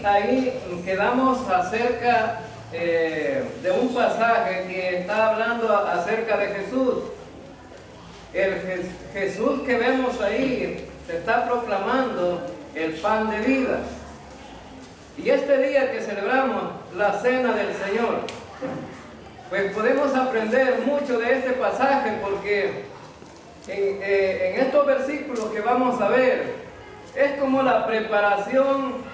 ahí quedamos acerca de un pasaje que está hablando acerca de Jesús. El Jesús que vemos ahí se está proclamando el pan de vida. Y este día que celebramos la cena del Señor, pues podemos aprender mucho de este pasaje, porque en estos versículos que vamos a ver es como la preparación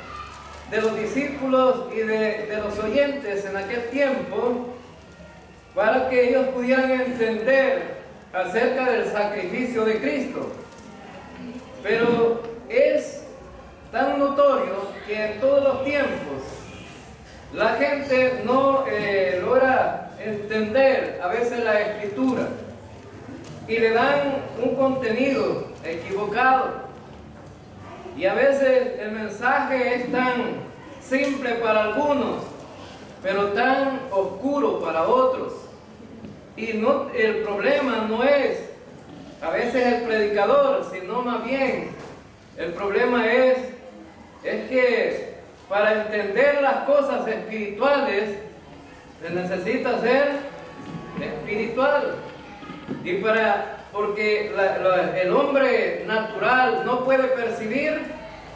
de los discípulos y de los oyentes en aquel tiempo, para que ellos pudieran entender acerca del sacrificio de Cristo. Pero es tan notorio que en todos los tiempos la gente no logra entender a veces la Escritura y le dan un contenido equivocado. Y a veces el mensaje es tan simple para algunos, pero tan oscuro para otros. Y no, el problema no es a veces el predicador, sino más bien el problema es que para entender las cosas espirituales se necesita ser espiritual. Porque el hombre natural no puede percibir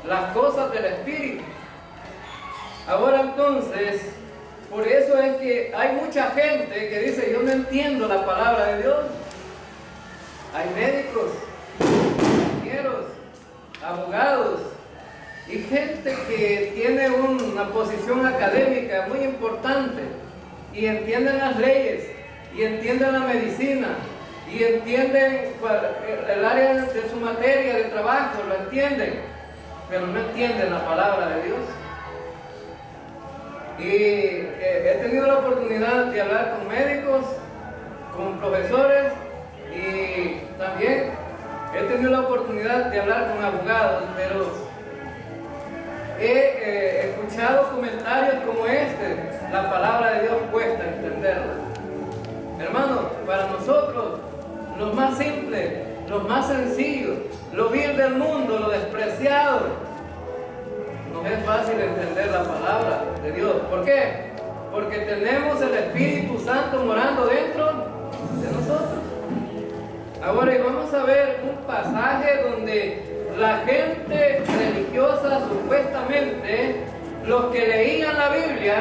las cosas del Espíritu. Ahora entonces, por eso es que hay mucha gente que dice: yo no entiendo la palabra de Dios. Hay médicos, ingenieros, abogados y gente que tiene una posición académica muy importante y entienden las leyes y entienden la medicina y entienden el área de su materia de trabajo, lo entienden, pero no entienden la palabra de Dios. Y he tenido la oportunidad de hablar con médicos, con profesores, y también he tenido la oportunidad de hablar con abogados, pero he escuchado comentarios como este: la palabra de Dios cuesta entenderla. Hermanos, para nosotros, lo más simple, lo más sencillo, lo vil del mundo, lo despreciado, nos es fácil entender la palabra de Dios. ¿Por qué? Porque tenemos el Espíritu Santo morando dentro de nosotros. Ahora vamos a ver un pasaje donde la gente religiosa, supuestamente, los que leían la Biblia,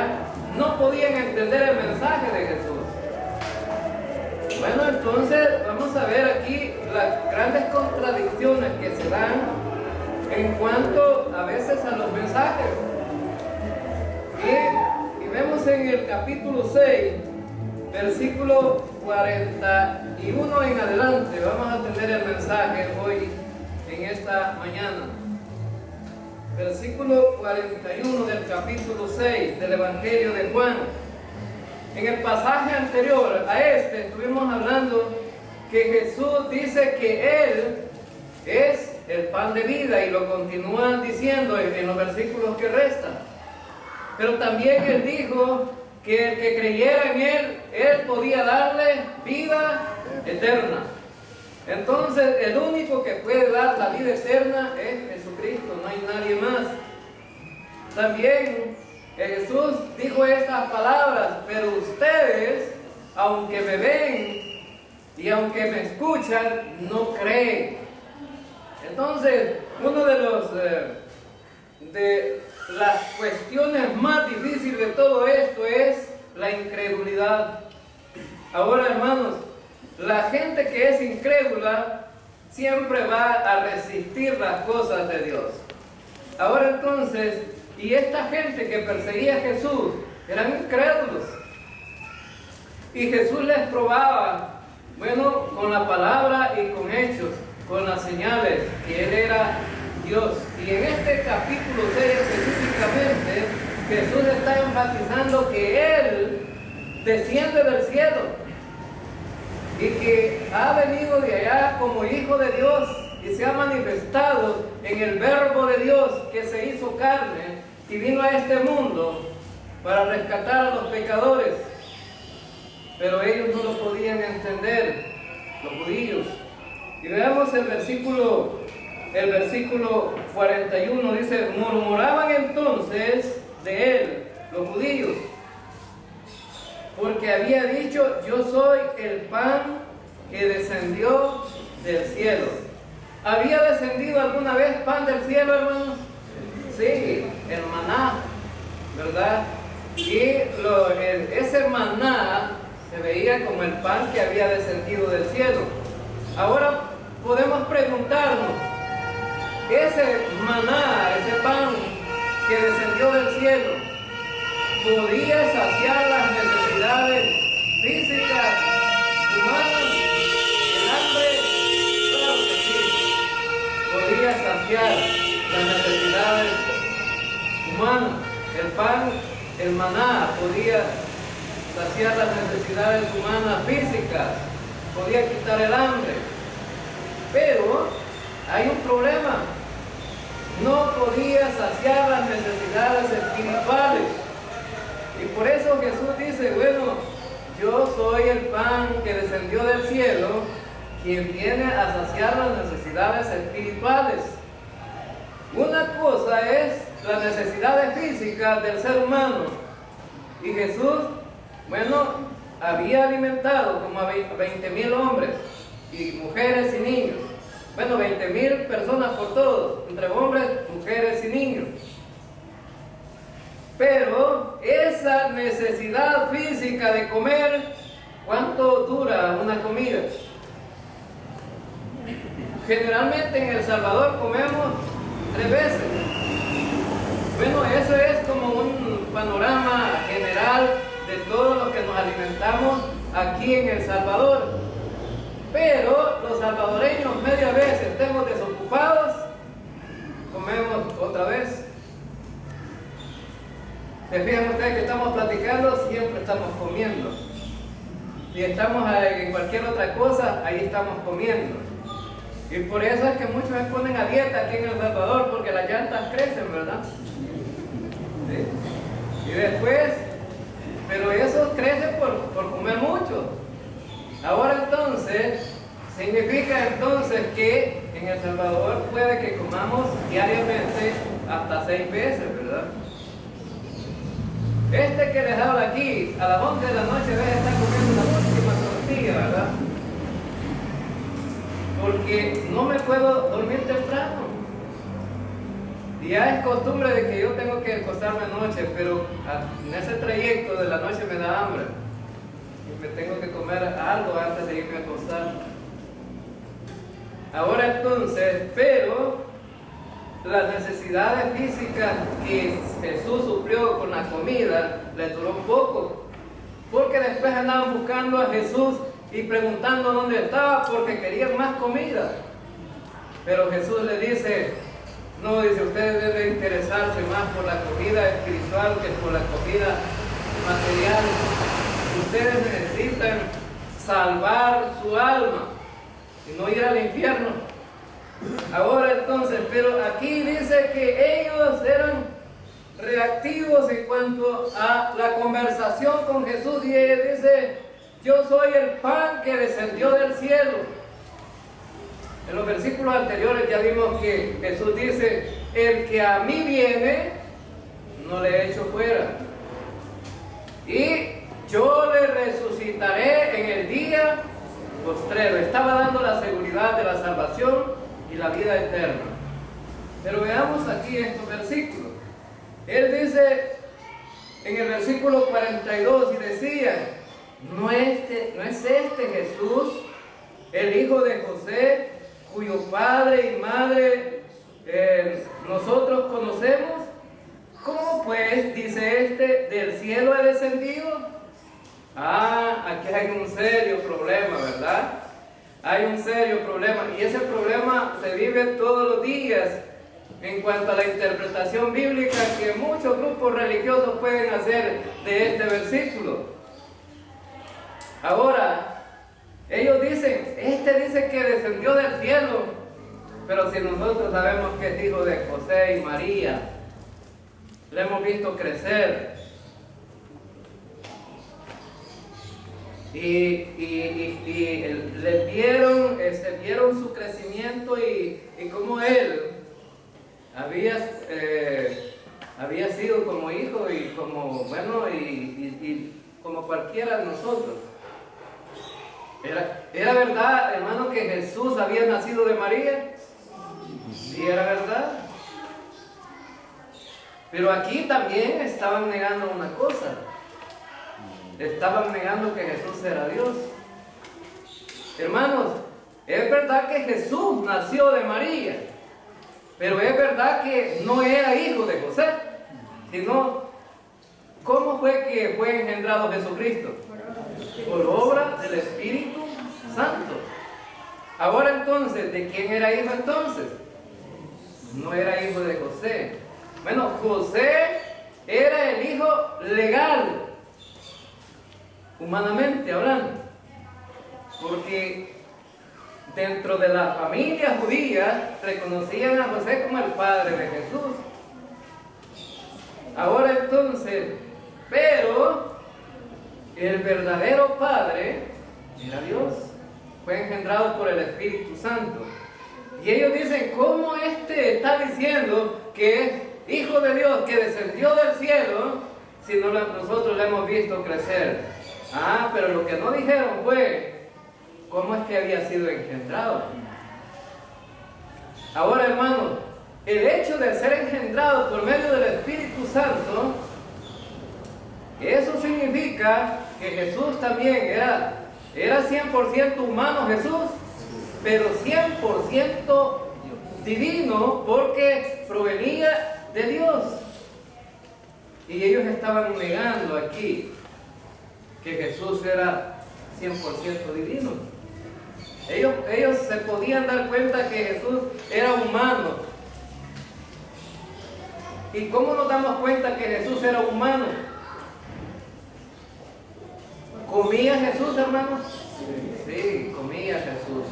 no podían entender el mensaje de Jesús. Bueno, entonces vamos a ver aquí las grandes contradicciones que se dan en cuanto a veces a los mensajes. Y vemos en el capítulo 6, versículo 41 en adelante, vamos a tener el mensaje hoy en esta mañana. Versículo 41 del capítulo 6 del Evangelio de Juan. En el pasaje anterior a este estuvimos hablando que Jesús dice que Él es el pan de vida, y lo continúan diciendo en los versículos que restan. Pero también Él dijo que el que creyera en Él podía darle vida eterna. Entonces el único que puede dar la vida eterna es Jesucristo, no hay nadie más. También Jesús dijo estas palabras: pero ustedes, aunque me ven y aunque me escuchan, no creen. Entonces, uno de las cuestiones más difíciles de todo esto es la incredulidad. Ahora, hermanos, la gente que es incrédula siempre va a resistir las cosas de Dios. Ahora entonces, y esta gente que perseguía a Jesús eran incrédulos. Y Jesús les probaba, bueno, con la palabra y con hechos, con las señales, que Él era Dios. Y en este capítulo 6 específicamente, Jesús está enfatizando que Él desciende del cielo y que ha venido de allá como Hijo de Dios y se ha manifestado en el Verbo de Dios que se hizo carne y vino a este mundo para rescatar a los pecadores. Pero ellos no lo podían entender, los judíos. Y veamos el versículo 41, dice: murmuraban entonces los judíos, porque había dicho: yo soy el pan que descendió del cielo. ¿Había descendido alguna vez pan del cielo, hermanos? Sí, el maná, ¿verdad? Y ese maná se veía como el pan que había descendido del cielo. Ahora podemos preguntarnos: ese maná, ese pan que descendió del cielo, ¿podía saciar las necesidades físicas humanas? ¿El hambre? Claro que sí. Podía saciar las necesidades humanas. El pan, el maná, podía saciar las necesidades humanas físicas, podía quitar el hambre. Pero hay un problema: no podía saciar las necesidades espirituales. Y por eso Jesús dice: bueno, yo soy el pan que descendió del cielo, quien viene a saciar las necesidades espirituales. Una cosa es las necesidades físicas del ser humano, y Jesús, bueno, había alimentado como a 20,000 hombres y mujeres y niños. Bueno, 20,000 personas por todos, entre hombres, mujeres y niños. Pero esa necesidad física de comer, ¿cuánto dura una comida? Generalmente en El Salvador comemos 3 veces. Bueno, eso es como un panorama general de todo lo que nos alimentamos aquí en El Salvador. Pero los salvadoreños media vez estemos desocupados, comemos otra vez. Se fijan ustedes que estamos platicando, siempre estamos comiendo. Si estamos en cualquier otra cosa, ahí estamos comiendo. Y por eso es que muchos se ponen a dieta aquí en El Salvador, porque las llantas crecen, ¿verdad? ¿Sí? Y después, pero eso crece por comer mucho. Ahora entonces, significa entonces que en El Salvador puede que comamos diariamente hasta 6 veces, ¿verdad? Este que les habla aquí, a las 11 de la noche debe estar comiendo la última tortilla, ¿verdad? Porque no me puedo dormir temprano. Y ya es costumbre de que yo tengo que acostarme anoche, pero en ese trayecto de la noche me da hambre. Y me tengo que comer algo antes de irme a acostar. Ahora entonces, pero las necesidades físicas que Jesús suplió con la comida les duró un poco, porque después andaban buscando a Jesús y preguntando dónde estaba, porque querían más comida. Pero Jesús le dice: no, dice, ustedes deben interesarse más por la comida espiritual que por la comida material. Ustedes necesitan salvar su alma y no ir al infierno. Ahora entonces, pero aquí dice que ellos eran reactivos en cuanto a la conversación con Jesús, y él dice: yo soy el pan que descendió del cielo. En los versículos anteriores ya vimos que Jesús dice: el que a mí viene, no le echo fuera, y yo le resucitaré en el día postrero. Estaba dando la seguridad de la salvación y la vida eterna. Pero veamos aquí estos versículos. Él dice en el versículo 42, y decía: ¿no es este Jesús, el hijo de José, cuyo padre y madre nosotros conocemos? ¿Cómo pues, dice este, del cielo he descendido? Aquí hay un serio problema, ¿verdad? Hay un serio problema, y ese problema se vive todos los días en cuanto a la interpretación bíblica que muchos grupos religiosos pueden hacer de este versículo. Ahora, ellos dicen: este dice que descendió del cielo, pero si nosotros sabemos que es hijo de José y María, le hemos visto crecer. Y vieron su crecimiento y cómo él había había sido como hijo y como, bueno, y como cualquiera de nosotros. ¿Era verdad, hermano, que Jesús había nacido de María? Sí, era verdad. Pero aquí también estaban negando una cosa. Estaban negando que Jesús era Dios. Hermanos, es verdad que Jesús nació de María, pero es verdad que no era hijo de José, sino, ¿cómo fue que fue engendrado Jesucristo? Por obra del Espíritu Santo. Ahora entonces, ¿de quién era hijo entonces? No era hijo de José. Bueno, José era el hijo legal, humanamente hablando, porque dentro de la familia judía reconocían a José como el padre de Jesús. Ahora entonces, pero el verdadero padre era Dios, fue engendrado por el Espíritu Santo. Y ellos dicen, ¿cómo este está diciendo que es hijo de Dios, que descendió del cielo, si no nosotros le hemos visto crecer? Ah, pero lo que no dijeron fue, ¿cómo es que había sido engendrado? Ahora, hermanos, el hecho de ser engendrado por medio del Espíritu Santo, eso significa que Jesús también era 100% humano Jesús, pero 100% divino, porque provenía de Dios. Y ellos estaban negando aquí que Jesús era 100% divino. Ellos se podían dar cuenta que Jesús era humano. ¿Y cómo nos damos cuenta que Jesús era humano? ¿Comía Jesús, hermanos? Sí, comía Jesús.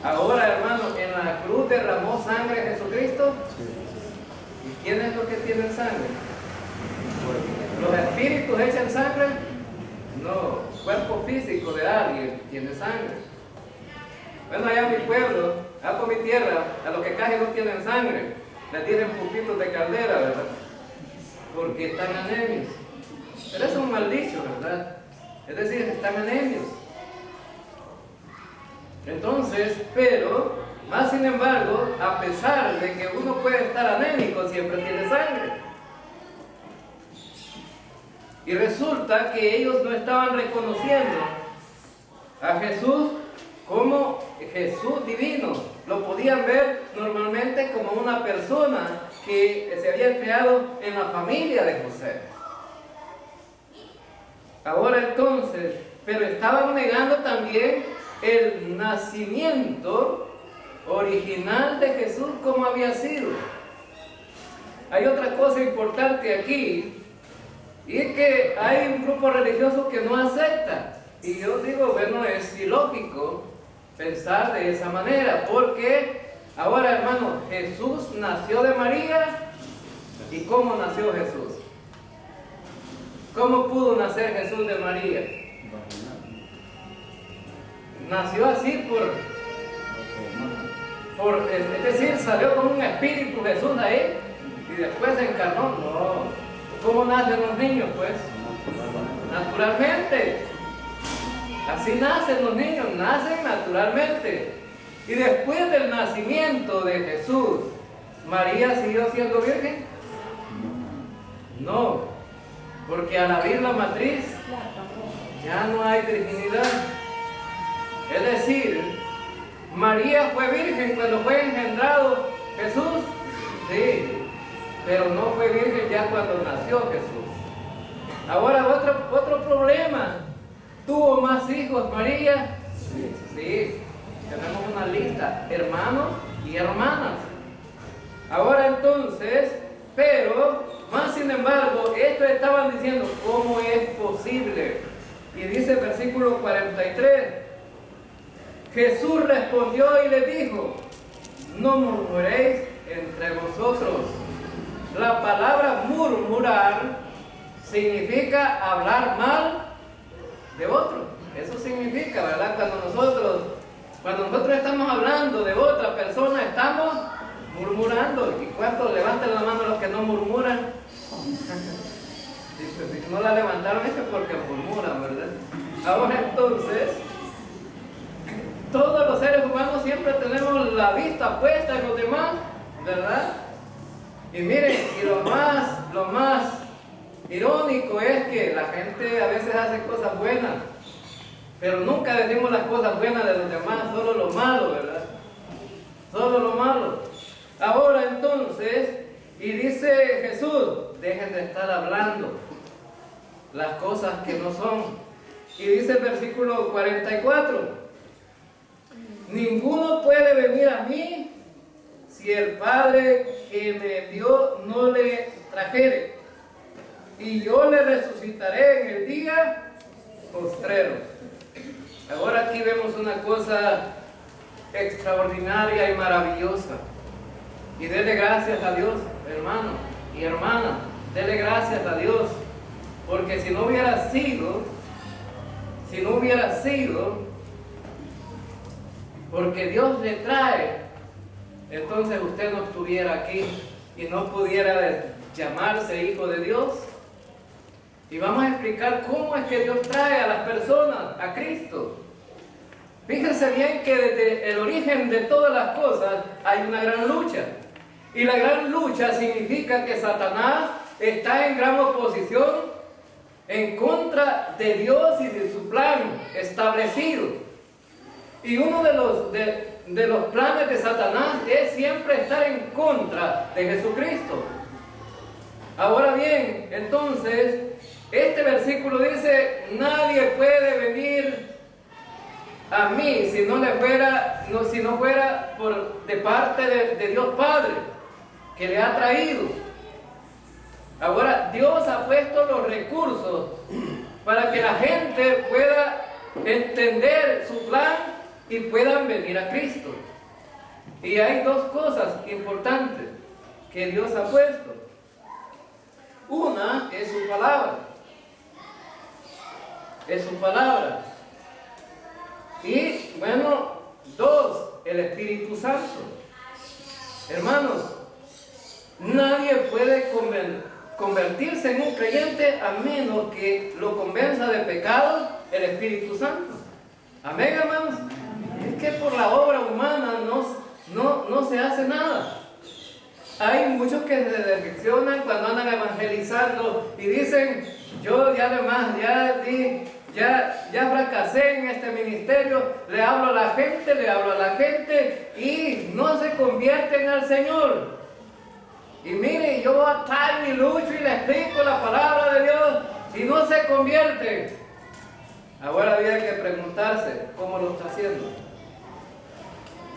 Ahora, hermano, en la cruz derramó sangre Jesucristo. ¿Y quién es lo que tiene sangre? ¿Los espíritus echan sangre? No, cuerpo físico de alguien tiene sangre. Bueno, allá en mi pueblo, allá por mi tierra, a los que casi no tienen sangre, le tienen pupitos de caldera, ¿verdad? Porque están anemios. Pero eso es un mal dicho, ¿verdad? Es decir, están anemios. Entonces, pero, más sin embargo, a pesar de que uno puede estar anémico, siempre tiene sangre. Y resulta que ellos no estaban reconociendo a Jesús como Jesús divino. Lo podían ver normalmente como una persona que se había creado en la familia de José. Ahora entonces, pero estaban negando también el nacimiento original de Jesús como había sido. Hay otra cosa importante aquí, y es que hay un grupo religioso que no acepta. Y yo digo, bueno, es ilógico pensar de esa manera, porque ahora, hermano, Jesús nació de María. ¿Y cómo nació Jesús? ¿Cómo pudo nacer Jesús de María? Nació así es decir, salió con un espíritu Jesús ahí y después se encarnó. No. ¿Cómo nacen los niños, pues? Naturalmente. Así nacen los niños, nacen naturalmente. Y después del nacimiento de Jesús, ¿María siguió siendo virgen? No, porque al abrir la matriz ya no hay virginidad. Es decir, ¿María fue virgen cuando fue engendrado Jesús? Sí, pero no fue virgen ya cuando nació Jesús. Ahora otro problema. ¿Tuvo más hijos María? Sí, tenemos una lista, hermanos y hermanas. Ahora entonces, pero, más sin embargo, estos estaban diciendo, ¿cómo es posible? Y dice el versículo 43, Jesús respondió y le dijo, no murmuréis entre vosotros. La palabra murmurar significa hablar mal de otro. Eso significa, ¿verdad? Cuando nosotros estamos hablando de otra persona, estamos murmurando. ¿Y cuántos levantan la mano los que no murmuran? Si no la levantaron es porque murmuran, ¿verdad? Ahora entonces, todos los seres humanos siempre tenemos la vista puesta en los demás, ¿verdad? Y miren, y lo más irónico es que la gente a veces hace cosas buenas, pero nunca decimos las cosas buenas de los demás, solo lo malo, ¿verdad? Solo lo malo. Ahora entonces, y dice Jesús, dejen de estar hablando las cosas que no son. Y dice el versículo 44, ninguno puede venir a mí si el Padre que me envió no le trajere, y yo le resucitaré en el día postrero. Ahora aquí vemos una cosa extraordinaria y maravillosa. Y dele gracias a Dios, hermano y hermana, dele gracias a Dios, porque si no hubiera sido porque Dios le trae, entonces usted no estuviera aquí y no pudiera llamarse hijo de Dios. Y vamos a explicar cómo es que Dios trae a las personas a Cristo. Fíjense bien que desde el origen de todas las cosas hay una gran lucha. Y la gran lucha significa que Satanás está en gran oposición en contra de Dios y de su plan establecido. Y uno de los planes de Satanás es siempre estar en contra de Jesucristo. Ahora bien, entonces, este versículo dice, nadie puede venir a mí si no fuera de parte de Dios Padre, que le ha traído. Ahora, Dios ha puesto los recursos para que la gente pueda entender su plan y puedan venir a Cristo. Y hay dos cosas importantes que Dios ha puesto. Una es su palabra. Es su palabra. Y bueno, dos, el Espíritu Santo. Hermanos, nadie puede convertirse en un creyente a menos que lo convenza de pecado el Espíritu Santo. Amén, hermanos. Es que por la obra humana no se hace nada. Hay muchos que se decepcionan cuando andan evangelizando y dicen, yo ya fracasé en este ministerio, le hablo a la gente y no se convierten al Señor. Y mire, yo atallo y lucho y le explico la palabra de Dios y no se convierten. Ahora había que preguntarse cómo lo está haciendo.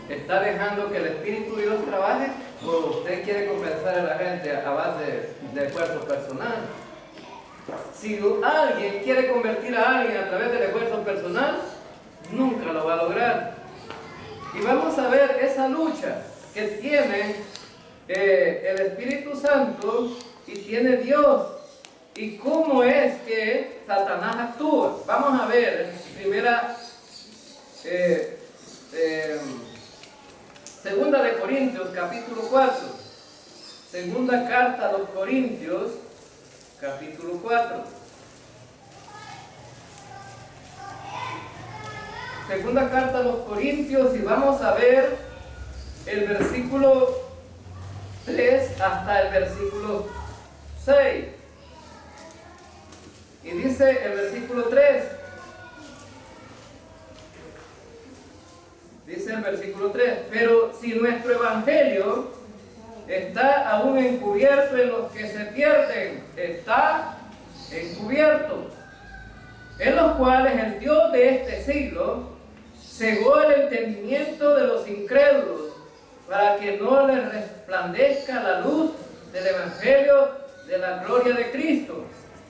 ¿Está dejando que el Espíritu de Dios trabaje o usted quiere convencer a la gente a base de esfuerzo personal? Si alguien quiere convertir a alguien a través del esfuerzo personal, nunca lo va a lograr. Y vamos a ver esa lucha que tiene el Espíritu Santo y tiene Dios, y cómo es que Satanás actúa. Vamos a ver Segunda de Corintios capítulo 4, segunda carta a los Corintios capítulo 4. Segunda carta a los Corintios, y vamos a ver el versículo 3 hasta el versículo 6. Y dice el versículo 3. Dice el versículo 3, pero si nuestro evangelio está aún encubierto en los que se pierden, está encubierto, en los cuales el Dios de este siglo cegó el entendimiento de los incrédulos, para que no les resplandezca la luz del evangelio de la gloria de Cristo,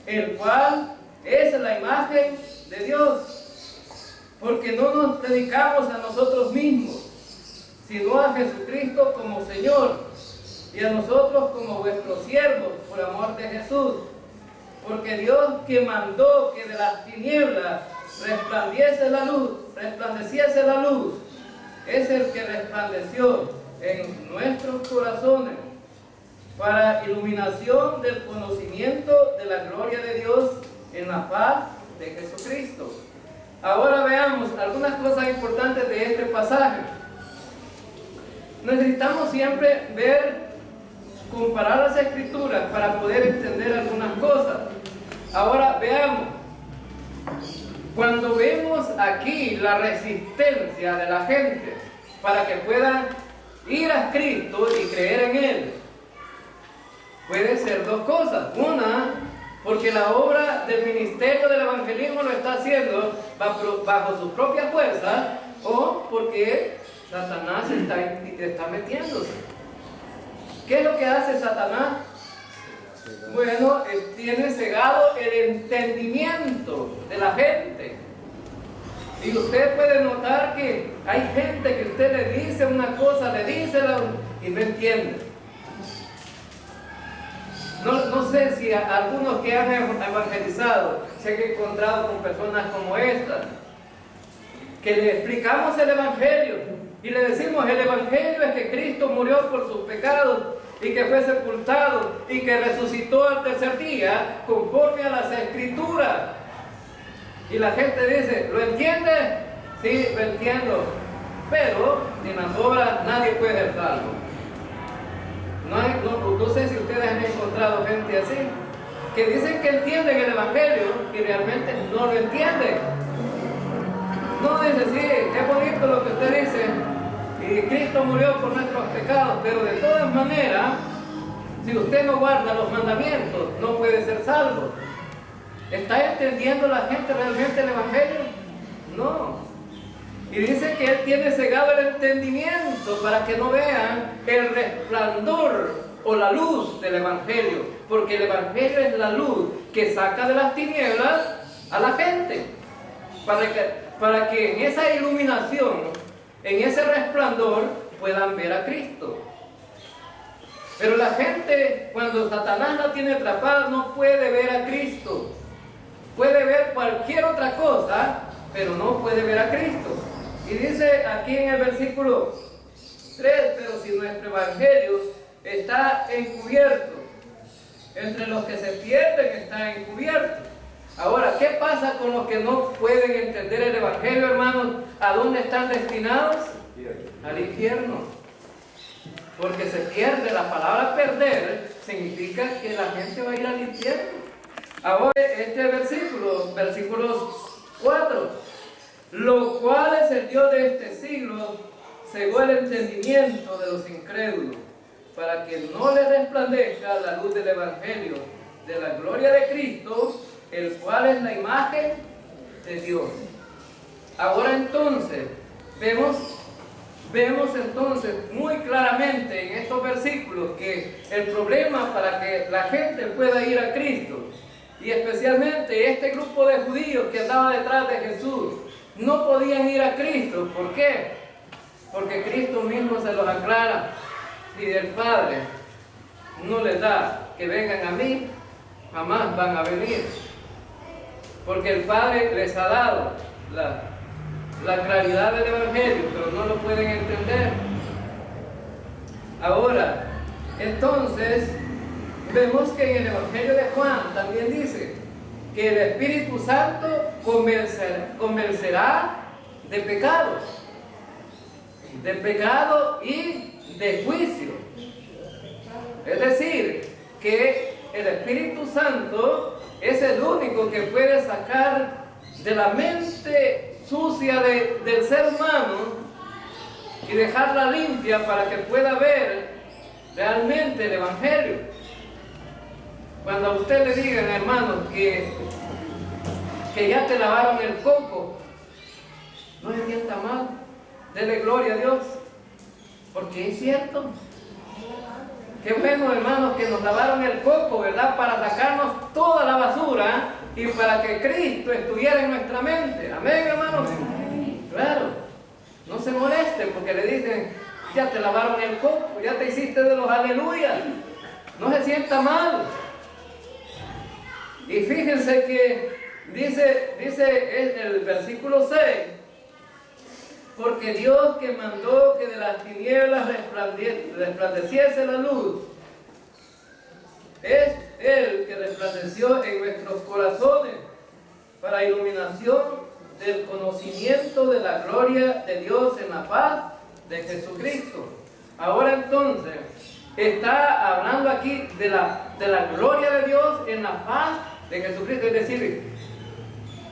el cual es la imagen de Dios. Porque no nos dedicamos a nosotros mismos, sino a Jesucristo como Señor, y a nosotros como vuestros siervos por amor de Jesús. Porque Dios, que mandó que de las tinieblas resplandeciese la luz, es el que resplandeció en nuestros corazones para iluminación del conocimiento de la gloria de Dios en la paz de Jesucristo. Ahora veamos algunas cosas importantes de este pasaje. Necesitamos siempre comparar las Escrituras para poder entender algunas cosas. Ahora veamos, cuando vemos aquí la resistencia de la gente para que puedan ir a Cristo y creer en Él, puede ser dos cosas. Una, porque la obra del ministerio del evangelismo lo está haciendo bajo su propia fuerza, o porque Satanás está metiéndose. ¿Qué es lo que hace Satanás? Bueno, tiene cegado el entendimiento de la gente. Y usted puede notar que hay gente que usted le dice una cosa, y no entiende. No sé si algunos que han evangelizado se han encontrado con personas como estas, que le explicamos el evangelio y le decimos: el evangelio es que Cristo murió por sus pecados y que fue sepultado y que resucitó al tercer día conforme a las Escrituras. Y la gente dice: ¿lo entiende? Sí, lo entiendo, pero sin las obras nadie puede ser salvo. No sé si ustedes han encontrado gente así, que dicen que entienden el evangelio y realmente no lo entienden. No dice: sí, es bonito lo que usted dice y Cristo murió por nuestros pecados, pero de todas maneras, si usted no guarda los mandamientos, no puede ser salvo. ¿Está entendiendo la gente realmente el evangelio? No. Y dice que Él tiene cegado el entendimiento para que no vean el resplandor o la luz del evangelio, porque el evangelio es la luz que saca de las tinieblas a la gente, para que en esa iluminación, en ese resplandor, puedan ver a Cristo. Pero la gente, cuando Satanás la tiene atrapada, no puede ver a Cristo. Puede ver cualquier otra cosa, pero no puede ver a Cristo. Y dice aquí en el versículo 3: pero si nuestro evangelio está encubierto, entre los que se pierden está encubierto. Ahora, ¿qué pasa con los que no pueden entender el evangelio, hermanos? ¿A dónde están destinados? Al infierno. Porque se pierde. La palabra perder significa que la gente va a ir al infierno. Ahora, este versículo 4: lo cual es el Dios de este siglo, cegó el entendimiento de los incrédulos, para que no les resplandezca la luz del evangelio de la gloria de Cristo, el cual es la imagen de Dios. Ahora entonces, vemos entonces muy claramente en estos versículos que el problema para que la gente pueda ir a Cristo, y especialmente este grupo de judíos que andaba detrás de Jesús, no podían ir a Cristo. ¿Por qué? Porque Cristo mismo se los aclara: si el Padre no les da que vengan a mí, jamás van a venir. Porque el Padre les ha dado la claridad del evangelio, pero no lo pueden entender. Ahora, entonces, vemos que en el evangelio de Juan también dice que el Espíritu Santo convencerá de pecado y de juicio. Es decir, que el Espíritu Santo es el único que puede sacar de la mente sucia del ser humano y dejarla limpia para que pueda ver realmente el evangelio. Cuando a usted le digan, hermano, que ya te lavaron el coco, no se sienta mal, dele gloria a Dios, porque es cierto. Qué bueno, hermanos, que nos lavaron el coco, ¿verdad? Para sacarnos toda la basura y para que Cristo estuviera en nuestra mente. Amén, hermanos. Claro, no se moleste porque le dicen: ya te lavaron el coco, ya te hiciste de los aleluyas. No se sienta mal. Y fíjense que dice en el versículo 6: porque Dios que mandó que de las tinieblas resplandeciese la luz, es Él que resplandeció en nuestros corazones para iluminación del conocimiento de la gloria de Dios en la paz de Jesucristo. Ahora entonces, está hablando aquí de la gloria de Dios en la paz de Jesucristo. Es decir,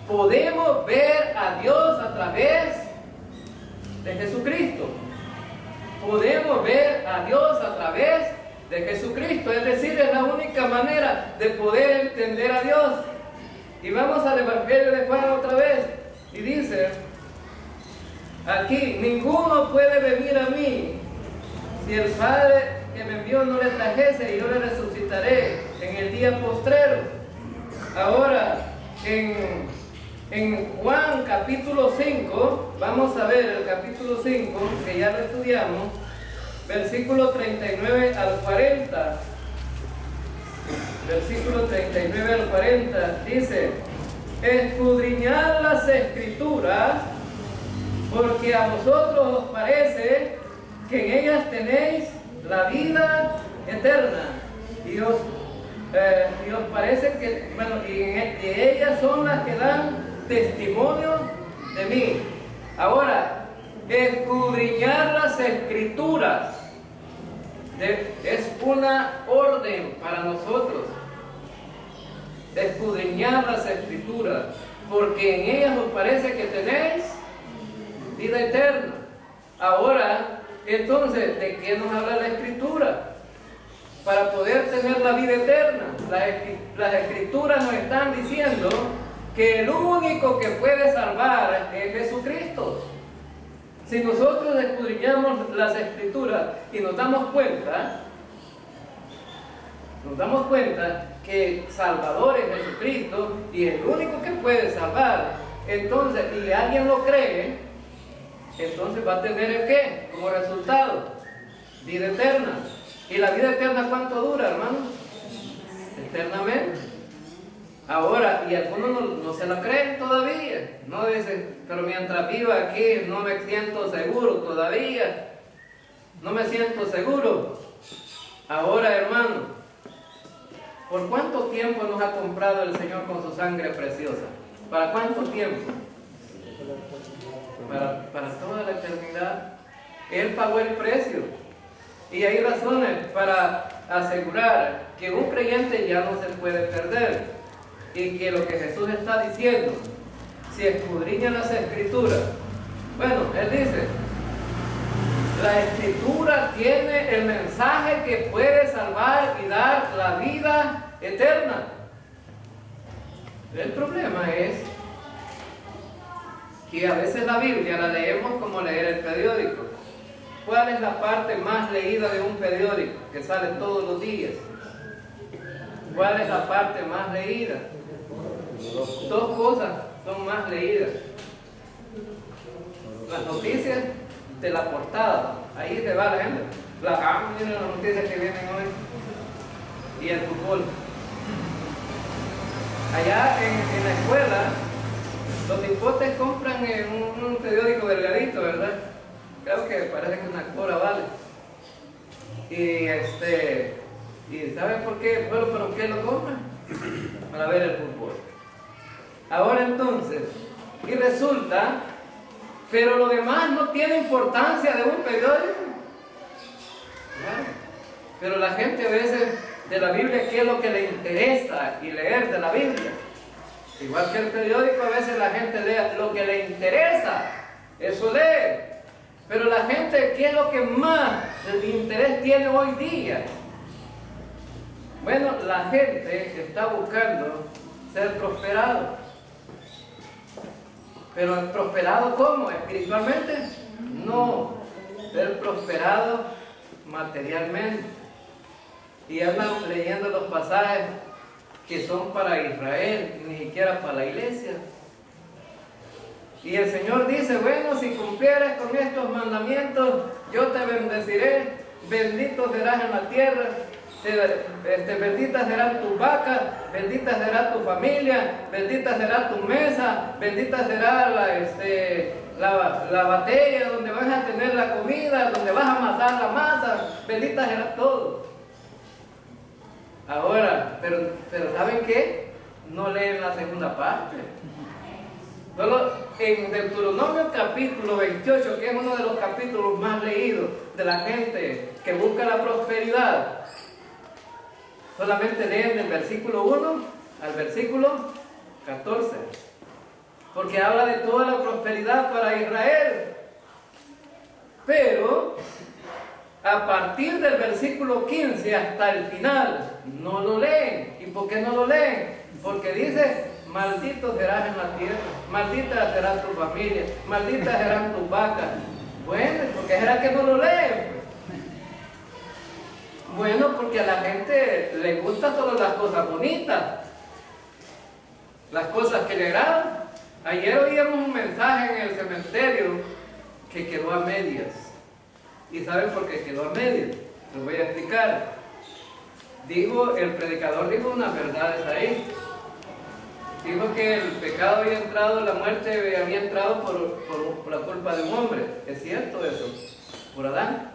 podemos ver a Dios a través de Jesucristo. Podemos ver a Dios a través de Jesucristo. Es decir, es la única manera de poder entender a Dios. Y vamos al Evangelio de Juan otra vez. Y dice aquí: ninguno puede venir a mí si el Padre que me envió no le trajese, y yo le resucitaré en el día postrero. Ahora, en Juan capítulo 5, vamos a ver el capítulo 5, que ya lo estudiamos, versículo 39 al 40. Versículo 39 al 40 dice: escudriñad las Escrituras, porque a vosotros os parece que en ellas tenéis la vida eterna, y os parece que, bueno, y ellas son las que dan testimonio de mí. Ahora, escudriñar las Escrituras es una orden para nosotros. Escudriñar las Escrituras, porque en ellas os parece que tenéis vida eterna. Ahora, entonces, ¿de qué nos habla la Escritura? Para poder tener la vida eterna. Las Escrituras nos están diciendo que el único que puede salvar es Jesucristo. Si nosotros escudriñamos las Escrituras y nos damos cuenta que Salvador es Jesucristo y el único que puede salvar, entonces, y alguien lo cree, entonces va a tener el ¿qué? Como resultado, vida eterna. ¿Y la vida eterna cuánto dura, hermano? Eternamente. Ahora, y algunos no se la creen todavía, no dicen, pero mientras viva aquí no me siento seguro todavía, no me siento seguro. Ahora, hermano, ¿por cuánto tiempo nos ha comprado el Señor con su sangre preciosa? ¿Para cuánto tiempo? Para toda la eternidad. Él pagó el precio. Y hay razones para asegurar que un creyente ya no se puede perder. Y que lo que Jesús está diciendo, si escudriñan las Escrituras, bueno, Él dice, la Escritura tiene el mensaje que puede salvar y dar la vida eterna. El problema es que a veces la Biblia la leemos como leer el periódico. ¿Cuál es la parte más leída de un periódico que sale todos los días? ¿Cuál es la parte más leída? Dos cosas son más leídas: las noticias de la portada, ahí se va la gente, miren las noticias que vienen hoy, y el fútbol. Allá en la escuela, los hipotes compran un periódico delgadito, ¿verdad? Creo que parece que una cora vale. Y ¿saben por qué? Bueno, ¿pero qué lo compran? Para ver el fútbol. Ahora entonces, y resulta, pero lo demás no tiene importancia de un periódico. Claro. Pero la gente a veces de la Biblia, ¿qué es lo que le interesa y leer de la Biblia? Igual que el periódico, a veces la gente lee lo que le interesa, eso lee. Pero la gente, ¿qué es lo que más interés tiene hoy día? Bueno, la gente está buscando ser prosperado. ¿Pero prosperado cómo? ¿Espiritualmente? No, ser prosperado materialmente. Y andan leyendo los pasajes que son para Israel, ni siquiera para la iglesia. Y el Señor dice, bueno, si cumplieres con estos mandamientos, yo te bendeciré, bendito serás en la tierra, benditas serán tus vacas, bendita será tu familia, bendita será tu mesa, bendita será la batalla donde vas a tener la comida, donde vas a amasar la masa, bendita será todo. Ahora, pero ¿saben qué? No leen la segunda parte. Solo en Deuteronomio capítulo 28, que es uno de los capítulos más leídos de la gente que busca la prosperidad, solamente leen del versículo 1 al versículo 14, porque habla de toda la prosperidad para Israel. Pero a partir del versículo 15 hasta el final no lo leen. ¿Y por qué no lo leen? Porque dice: maldito serás en la tierra, maldita será tu familia, malditas serán tus vacas. Bueno, ¿por qué será que no lo leen? Bueno, porque a la gente le gustan solo las cosas bonitas, las cosas que le agradan. Ayer oíamos un mensaje en el cementerio que quedó a medias. ¿Y saben por qué quedó a medias? Les voy a explicar. El predicador dijo unas verdades ahí. Dijo que el pecado había entrado, la muerte había entrado por la culpa de un hombre. ¿Es cierto eso? Por Adán.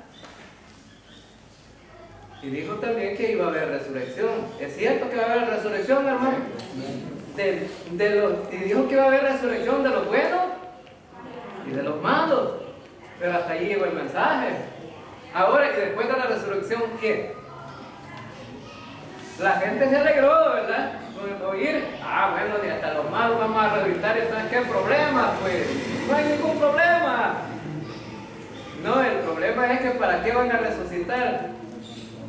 Y dijo también que iba a haber resurrección. ¿Es cierto que va a haber resurrección, hermano? Y dijo que iba a haber resurrección de los buenos y de los malos. Pero hasta allí llegó el mensaje. Ahora, y después de la resurrección, ¿qué? La gente se alegró, ¿verdad? Con oír, bueno, ni hasta los malos vamos a resucitar. ¿Y sabes qué problema? Pues no hay ningún problema. No, el problema es que ¿para qué van a resucitar?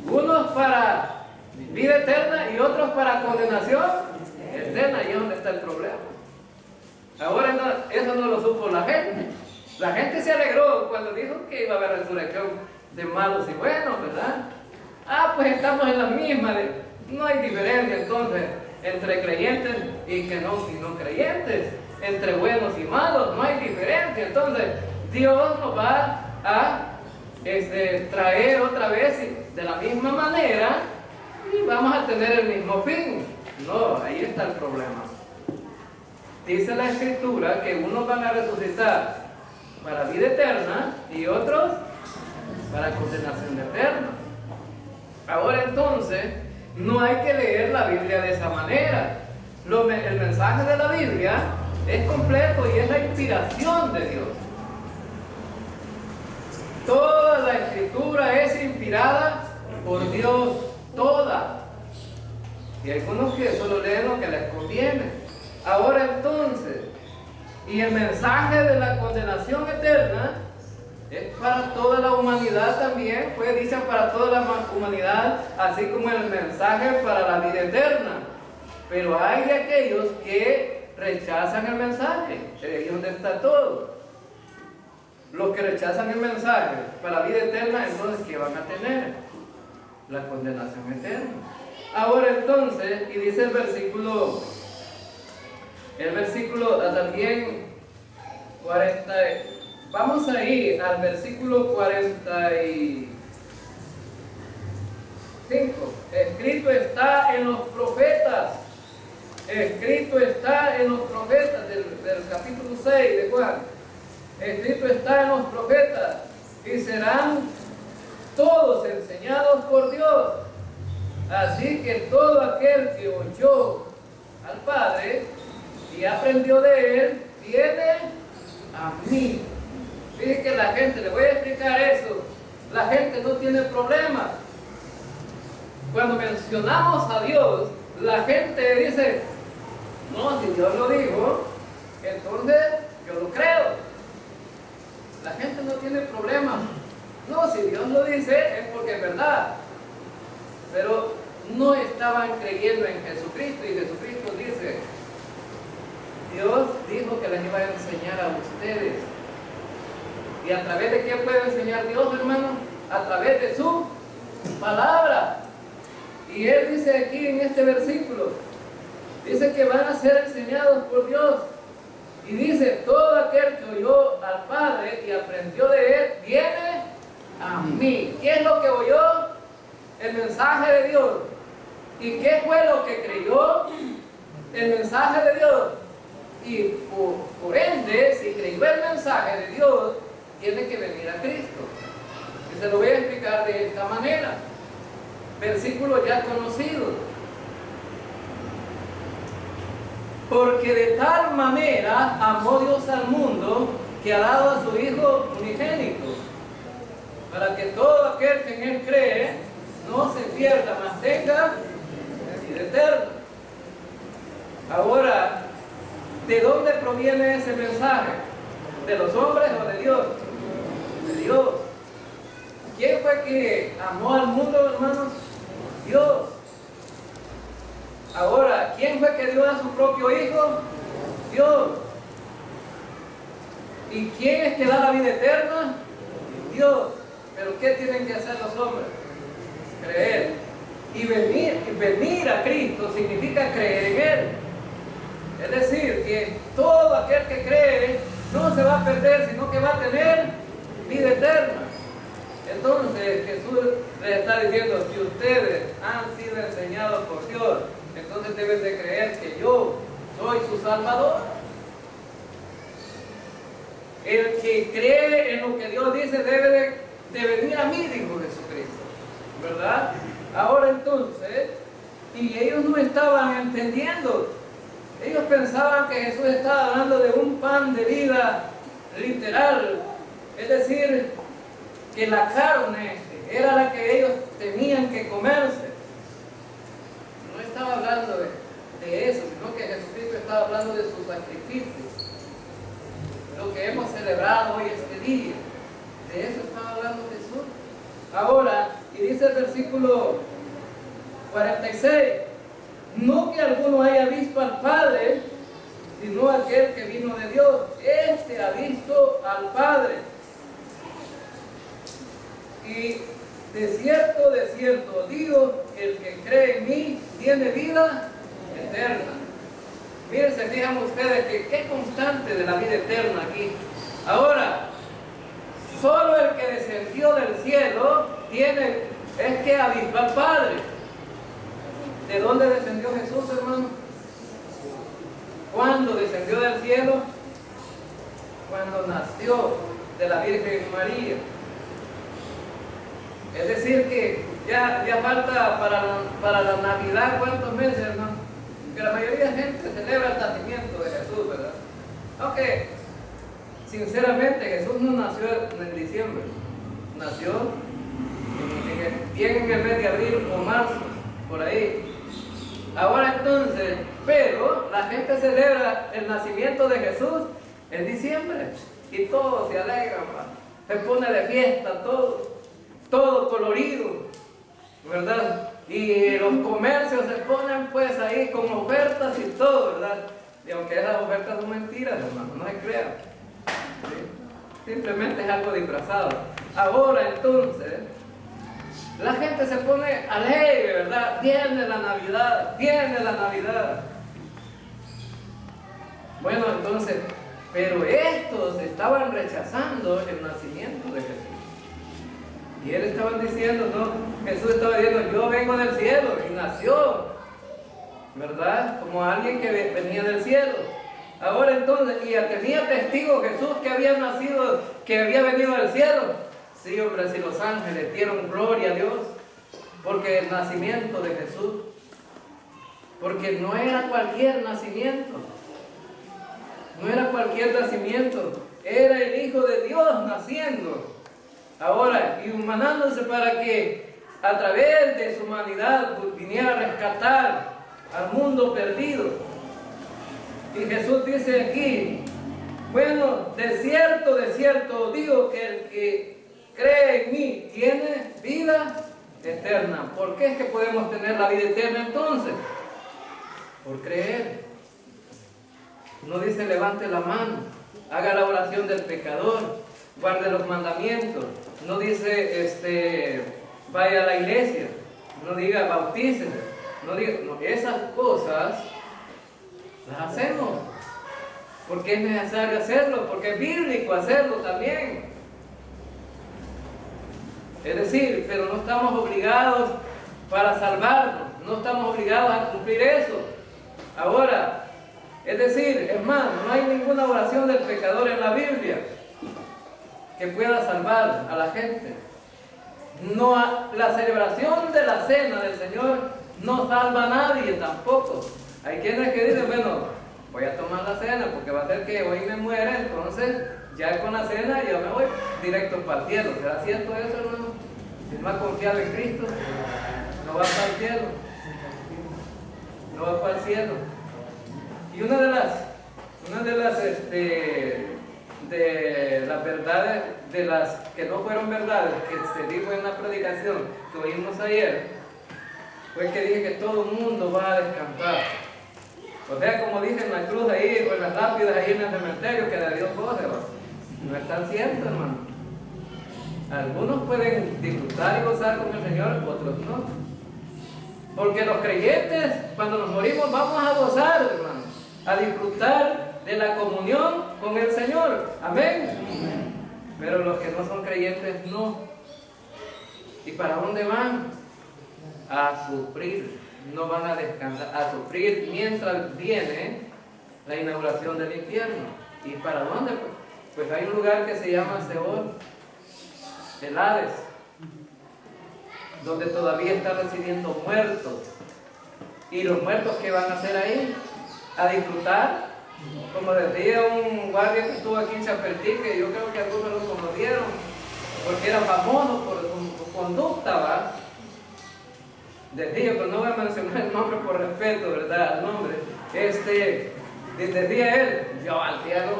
Unos para vida eterna y otros para condenación eterna. Ahí es donde está el problema. Ahora eso no lo supo la gente. La gente se alegró cuando dijo que iba a haber resurrección de malos y buenos, ¿verdad? Pues estamos en la misma. No hay diferencia entonces entre creyentes y no creyentes. Entre buenos y malos no hay diferencia. Entonces Dios nos va a traer otra vez de la misma manera y vamos a tener el mismo fin. No, ahí está el problema. Dice la Escritura que unos van a resucitar para vida eterna y otros para condenación eterna. Ahora entonces, no hay que leer la Biblia de esa manera. El mensaje de la Biblia es completo y es la inspiración de Dios. Toda la Escritura es inspirada por Dios, toda. Y hay algunos que solo leen lo que les conviene. Ahora entonces, y el mensaje de la condenación eterna es para toda la humanidad también, fue dicho para toda la humanidad, así como el mensaje para la vida eterna. Pero hay de aquellos que rechazan el mensaje, ahí es donde está todo. Los que rechazan el mensaje para la vida eterna, entonces, ¿qué van a tener? La condenación eterna. Ahora entonces, y dice el versículo también 40, vamos a ir al versículo 45. Escrito está en los profetas. Escrito está en los profetas del capítulo 6 de Juan. Escrito está en los profetas y serán todos enseñados por Dios. Así que todo aquel que oyó al Padre y aprendió de Él, viene a mí. Fíjense que la gente, le voy a explicar eso, la gente no tiene problemas. Cuando mencionamos a Dios, la gente dice, no, si Dios lo dijo, entonces yo lo creo. La gente no tiene problemas. No, si Dios lo dice es porque es verdad. Pero no estaban creyendo en Jesucristo y Jesucristo dice, Dios dijo que les iba a enseñar a ustedes. ¿Y a través de qué puede enseñar Dios, hermano? A través de su palabra. Y Él dice aquí en este versículo, dice que van a ser enseñados por Dios. Y dice, todo aquel que oyó al Padre y aprendió de Él, viene a mí. ¿Qué es lo que oyó? El mensaje de Dios. ¿Y qué fue lo que creyó? El mensaje de Dios. Y por ende, si creyó el mensaje de Dios, tiene que venir a Cristo. Y se lo voy a explicar de esta manera. Versículo ya conocido. Porque de tal manera amó Dios al mundo que ha dado a su Hijo unigénito, para que todo aquel que en Él cree no se pierda, mas tenga vida eterna. Ahora, ¿de dónde proviene ese mensaje? ¿De los hombres o de Dios? De Dios. ¿Quién fue que amó al mundo, hermanos? Dios. Ahora, ¿quién fue que dio a su propio Hijo? Dios. ¿Y quién es que da la vida eterna? Dios. ¿Pero qué tienen que hacer los hombres? Creer. Y venir a Cristo significa creer en Él. Es decir, que todo aquel que cree no se va a perder, sino que va a tener vida eterna. Entonces Jesús les está diciendo, si ustedes han sido enseñados por Dios, entonces deben de creer que yo soy su Salvador. El que cree en lo que Dios dice debe de venir a mí, dijo Jesucristo, ¿verdad? Ahora entonces, y ellos no estaban entendiendo. Ellos pensaban que Jesús estaba hablando de un pan de vida literal, es decir, que la carne era la que ellos tenían que comerse. No estaba hablando de eso, sino que Jesucristo estaba hablando de su sacrificio, lo que hemos celebrado hoy este día. De eso estaba hablando Jesús. Ahora, y dice el versículo 46, no que alguno haya visto al Padre, sino aquel que vino de Dios. Este ha visto al Padre. Y de cierto digo, el que cree en mí tiene vida eterna. Miren, se fijan ustedes que qué constante de la vida eterna aquí. Ahora, solo el que descendió del cielo es que ha visto al Padre. ¿De dónde descendió Jesús, hermano? ¿Cuándo descendió del cielo? Cuando nació de la Virgen María. Es decir que ya falta para la Navidad, ¿cuántos meses, hermano? Que la mayoría de gente celebra el nacimiento de Jesús, ¿verdad? Aunque, sinceramente, Jesús no nació en diciembre. Nació bien en el mes de abril o marzo, por ahí. Ahora entonces, pero la gente celebra el nacimiento de Jesús en diciembre y todos se alegran, se pone de fiesta, todo colorido, ¿verdad? Y los comercios se ponen pues ahí con ofertas y todo, ¿verdad? Y aunque esas ofertas son mentiras, hermano, no se crean, ¿sí? Simplemente es algo disfrazado. Ahora entonces, la gente se pone alegre, ¿verdad? Viene la Navidad, viene la Navidad. Bueno, entonces, pero estos estaban rechazando el nacimiento de Jesús. Y él estaba diciendo, no, Jesús estaba diciendo, yo vengo del cielo y nació, ¿verdad? Como alguien que venía del cielo. Ahora entonces, y tenía testigo Jesús que había nacido, que había venido del cielo. Sí, hombre, si los ángeles dieron gloria a Dios, porque el nacimiento de Jesús, porque no era cualquier nacimiento, era el Hijo de Dios naciendo. Ahora, y humanándose para que a través de su humanidad viniera a rescatar al mundo perdido. Y Jesús dice aquí, bueno, de cierto digo que el que cree en mí tiene vida eterna. ¿Por qué es que podemos tener la vida eterna entonces? Por creer. No dice levante la mano, haga la oración del pecador, guarde los mandamientos. No dice vaya a la iglesia, no diga bautícese, no diga, no, esas cosas las hacemos porque es necesario hacerlo, porque es bíblico hacerlo también. Es decir, pero no estamos obligados para salvarnos, no estamos obligados a cumplir eso. Ahora, Es decir, hermano, no hay ninguna oración del pecador en la Biblia que pueda salvar a la gente. No, la celebración de la cena del Señor no salva a nadie tampoco. Hay quienes que dicen, bueno, voy a tomar la cena porque va a ser que hoy me muera, entonces ya con la cena yo me voy directo para el cielo. ¿Será cierto eso, hermano? Si no ha confiado en Cristo, no va para el cielo. No va para el cielo. Y una de las verdades, de las que no fueron verdades, que se dijo en la predicación que oímos ayer, fue que dije que todo el mundo va a descansar. O sea, como dije en la cruz ahí, o en las lápidas ahí en el cementerio, que de Dios goce, no es tan cierto, hermano. Algunos pueden disfrutar y gozar con el Señor, otros no. Porque los creyentes, cuando nos morimos, vamos a gozar, hermano, a disfrutar de la comunión con el Señor. Amén. Pero los que no son creyentes, no. ¿Y para dónde van? A sufrir. No van a descansar, a sufrir mientras viene la inauguración del infierno. ¿Y para dónde? Pues hay un lugar que se llama Seol, el Hades, donde todavía están residiendo muertos. ¿Y los muertos qué van a hacer ahí? A disfrutar. Como decía un guardia que estuvo aquí en Chapertí, que yo creo que algunos lo conocieron, porque era famoso por su conducta, ¿va? Decía, pero no voy a mencionar el nombre por respeto, ¿verdad? El nombre. Decía él, yo al cielo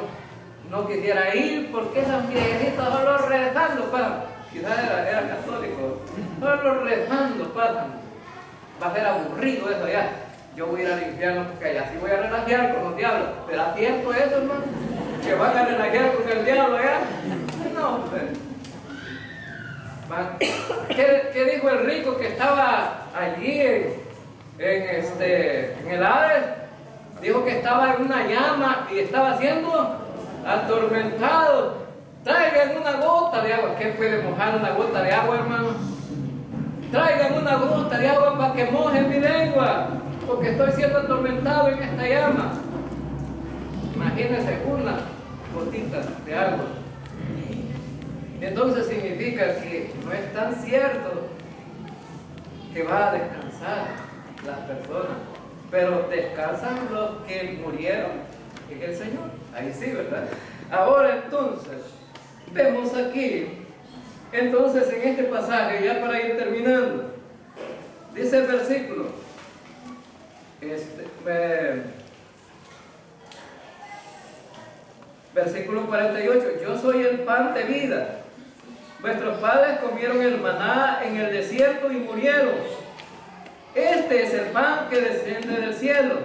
no quisiera ir porque esos viejitos solo rezando, pa. Quizás era católico, solo rezando, pa. Va a ser aburrido eso allá. Yo voy a ir al infierno porque allá sí voy a relajar con los diablos. ¿Pero a tiempo eso, hermano? ¿Que van a relajar con el diablo allá? No, pues. ¿Qué dijo el rico que estaba allí en el Hades? Dijo que estaba en una llama y estaba siendo atormentado. Traigan una gota de agua. ¿Qué puede mojar una gota de agua, hermano? Traigan una gota de agua para que moje mi lengua, porque estoy siendo atormentado en esta llama. Imagínense una gotita de agua. Entonces significa que no es tan cierto que va a descansar las personas, pero descansan los que murieron en el Señor. Ahí sí, ¿verdad? Ahora entonces, vemos aquí, entonces en este pasaje, ya para ir terminando, dice el versículo, versículo 48, yo soy el pan de vida. Vuestros padres comieron el maná en el desierto y murieron. Este es el pan que desciende del cielo,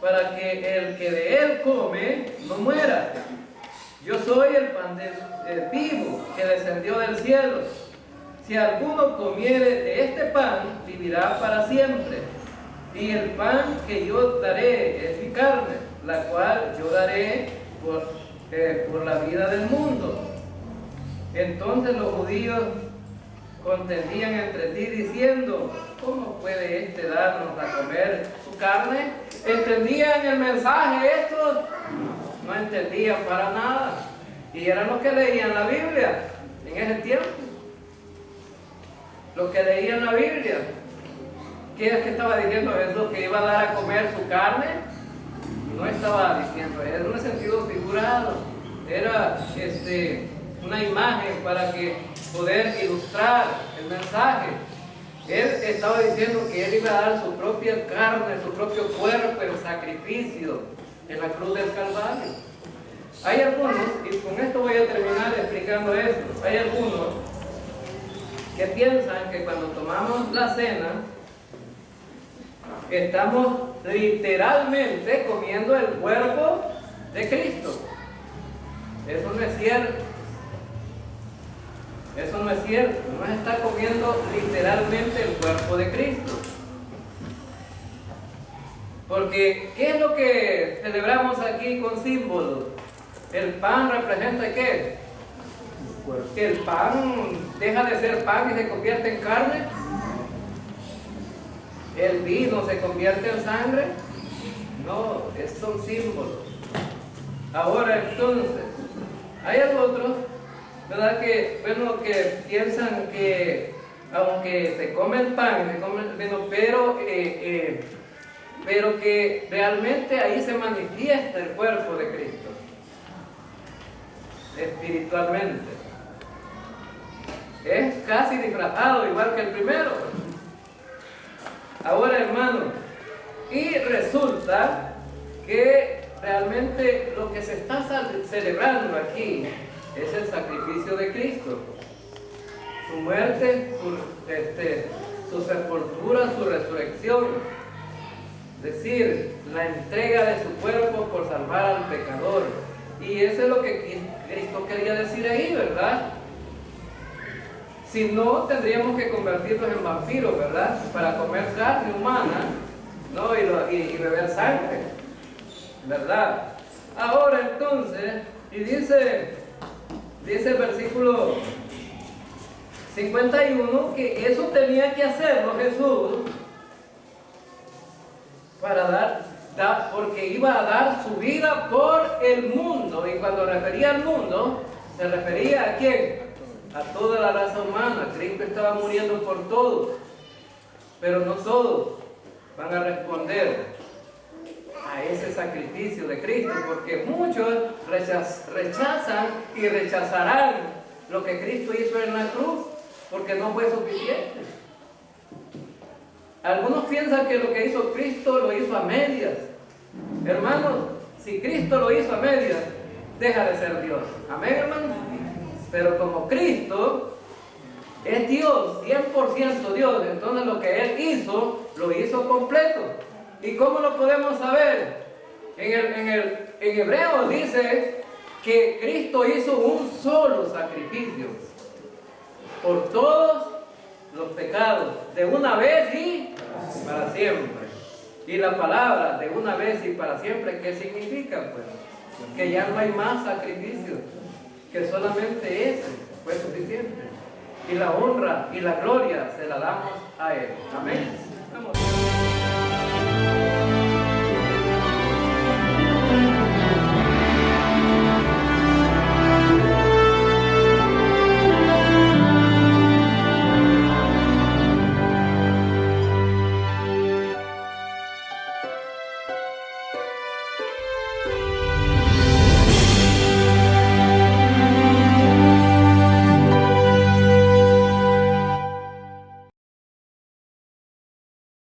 para que el que de él come no muera. Yo soy el pan vivo que descendió del cielo. Si alguno comiere de este pan, vivirá para siempre. Y el pan que yo daré es mi carne, la cual yo daré por la vida del mundo. Entonces los judíos contendían entre sí diciendo, ¿cómo puede este darnos a comer su carne? ¿Entendían el mensaje estos? No entendían para nada. Y eran los que leían la Biblia en ese tiempo. Los que leían la Biblia. ¿Qué es que estaba diciendo Jesús? ¿Que iba a dar a comer su carne? No estaba diciendo, era un sentido figurado. Era una imagen para que poder ilustrar el mensaje. Él estaba diciendo que él iba a dar su propia carne, su propio cuerpo en sacrificio en la cruz del Calvario. Hay algunos, y con esto voy a terminar explicando esto, hay algunos que piensan que cuando tomamos la cena estamos literalmente comiendo el cuerpo de Cristo. Eso no es cierto. Eso no es cierto. No se está comiendo literalmente el cuerpo de Cristo. Porque, ¿qué es lo que celebramos aquí con símbolos? El pan representa ¿qué? Que el pan deja de ser pan y se convierte en carne. El vino se convierte en sangre. No, son símbolos. Ahora entonces, hay otros, ¿verdad? Que piensan que aunque se come el pan, se come el vino, pero que realmente ahí se manifiesta el cuerpo de Cristo, espiritualmente. Es casi disfrazado, igual que el primero. Ahora, hermano, y resulta que realmente lo que se está celebrando aquí es el sacrificio de Cristo. Su muerte, su sepultura, su resurrección. Es decir, la entrega de su cuerpo por salvar al pecador. Y eso es lo que Cristo quería decir ahí, ¿verdad? Si no, tendríamos que convertirnos en vampiros, ¿verdad? Para comer carne humana, ¿no? Y beber sangre, ¿verdad? Ahora entonces, y dice el versículo 51 que eso tenía que hacerlo Jesús para porque iba a dar su vida por el mundo. Y cuando refería al mundo, se refería ¿a quién? A toda la raza humana. Cristo estaba muriendo por todos, pero no todos van a responder a ese sacrificio de Cristo, porque muchos rechazan y rechazarán lo que Cristo hizo en la cruz, porque no fue suficiente. Algunos piensan que lo que hizo Cristo lo hizo a medias. Hermanos, si Cristo lo hizo a medias, deja de ser Dios. Amén, hermanos. Pero como Cristo es Dios, 100% Dios, entonces lo que Él hizo, lo hizo completo. ¿Y cómo lo podemos saber? En Hebreos dice que Cristo hizo un solo sacrificio por todos los pecados, de una vez y para siempre. Y la palabra de una vez y para siempre, ¿qué significa? Pues que ya no hay más sacrificios, que solamente ese fue suficiente. Y la honra y la gloria se la damos a Él. Amén.